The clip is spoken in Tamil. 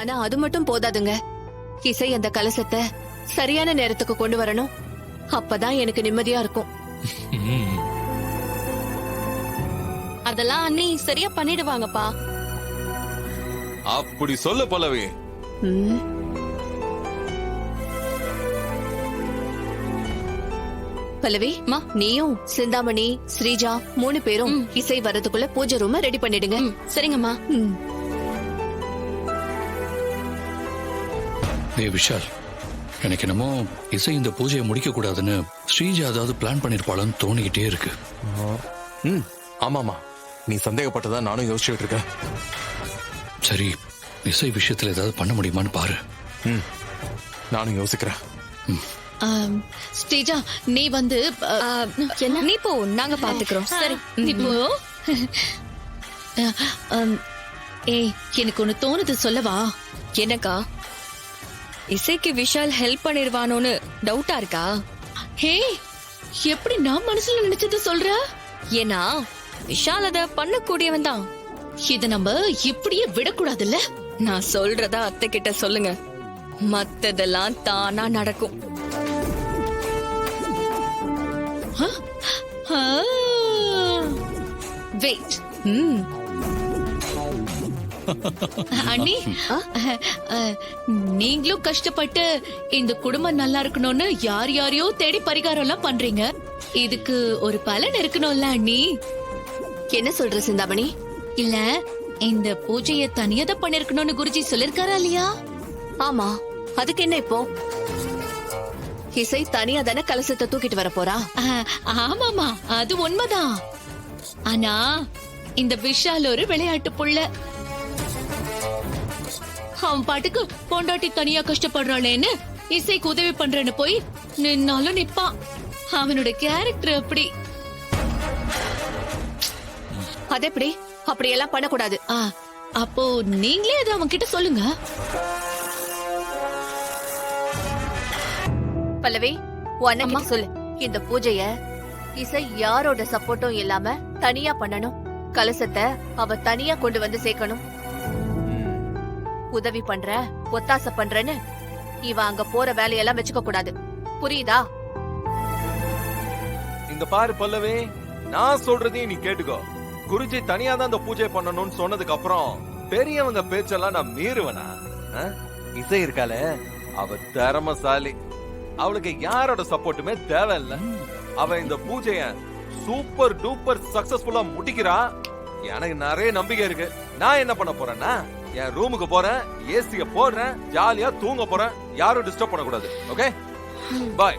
ஆனா அது மட்டும் போதாதுங்க. இசை அந்த கலசத்தை சரியான நேரத்துக்கு கொண்டு வரணும். அப்பதான் எனக்கு நிம்மதியா இருக்கும். அதெல்லாம் அண்ணி சரியா பண்ணிடுவாங்கப்பா. அப்படி சொல்லு பல்லவி. ம். பல்லவி, நீயும் சிந்தாமணி, ஸ்ரீஜா 3 பேரும் இசை வரதுக்குள்ள பூஜை ரூம ரெடி பண்ணிடுங்க. சரிங்கம்மா. விஷால், எனக்கு என்னமோ இசை இந்த பூஜையை முடிக்க கூடாதுன்னு ஸ்ரீஜா ஏதாவது பிளான் பண்ணிருப்பாளன்னு தோணிக்கிட்டே இருக்கு. ஆமாமா, நீ சந்தேகப்பட்டதா நானும் யோசிச்சுட்டு இருக்கேன். சரி, இசை விஷயத்துல ஏதாவது பண்ண முடியுமான்னு பாரு. நானும் யோசிக்கிறேன். ஸ்ரீஜா, நீ வந்து நீ போ, நாங்க பாத்துக்கிறோம். சரி, இப்போ ஏய், எனக்கு ஒண்ணு தோணுது, சொல்லவா? என்னக்கா? இசைக்கு விஷால் ஹெல்ப் பண்ணிடுவானோன்னு டவுட்டா இருக்கா? ஹே, எப்படி நான் மனசுல நினைச்சது சொல்ற? ஏன்னா விஷால் அத பண்ணக்கூடியவன் தான். இத நம்ம இப்படியே விடக்கூடாதுல்ல. நான் சொல்றதா அத்தை கிட்ட சொல்லுங்க, மத்ததெல்லாம் தானா நடக்கும். வெயிட். அண்ணி, நீங்களும் கஷ்டப்பட்டு இந்த குடும்பம் நல்லா இருக்கணும்னு யார் யாரையோ தேடி பரிகாரம் எல்லாம் பண்றீங்க. இதுக்கு ஒரு பலன் இருக்கணும்ல அண்ணி. என்ன சொல்ற சிந்தாமணி? இல்ல, இந்த பூஜையை தனியாதான் பண்ணிருக்கணும்னு குருஜி சொல்லிருக்காரா இல்லையா? ஆமா, அதுக்கு என்ன இப்போ? இசை தனியா தானே கலசத்தை தூக்கிட்டு வர போறா. ஆமாமா, அது உண்மைதான். ஆனா இந்த விஷால் ஒரு விளையாட்டு புள்ள. அவன் பாட்டுக்கு பொண்டாட்டி தனியா கஷ்டப்படுறாளேன்னு இசைக்கு உதவி பண்றேன்னு போய் நின்னாலும் நிப்பான். அவனோட கேரக்டர் அப்படி. அது எப்படி? அப்படியெல்லாம் பண்ணக்கூடாது. அப்போ நீங்களே அதை அவன் கிட்ட சொல்லுங்க. பல்லவி, அம்மா சொல்லு, இந்த பூஜைய இசை யாரோட சப்போர்ட்டும் இல்லாம தனியா பண்ணணும். கலசத்தை அவ தனியா கொண்டு வந்து சேர்க்கணும். உதவி பண்ற, ஒத்தாசை பண்றன்னு இவ அங்க போற வேலையெல்லாம் வச்சுக்க கூடாது. புரியுதா? இங்க பாரு பல்லவி, நான் சொல்றதையும் நீ கேட்டுக்கோ. குருஜி தனியா தான் இந்த பூஜை பண்ணணும்னு சொன்னதுக்கு அப்புறம் பெரியவங்க பேச்செல்லாம் நான் மீறுவனா? இசை இருக்காளே, அவ திறமசாலி. அவளுக்கு யாரோட சப்போர்ட்டுமே தேவையில்ல. அவ இந்த பூஜைய சூப்பர் டூப்பர் சக்சஸ்ஃபுல்லா முடிக்கிறா. எனக்கு நிறைய நம்பிக்கை இருக்கு. நான் என்ன பண்ண போறேன்னா, என் ரூமுக்கு போறேன், ஏசிய போடுறேன், ஜாலியா தூங்க போறேன். யாரும் டிஸ்டர்ப் பண்ணக்கூடாது. ஓகே, பாய்.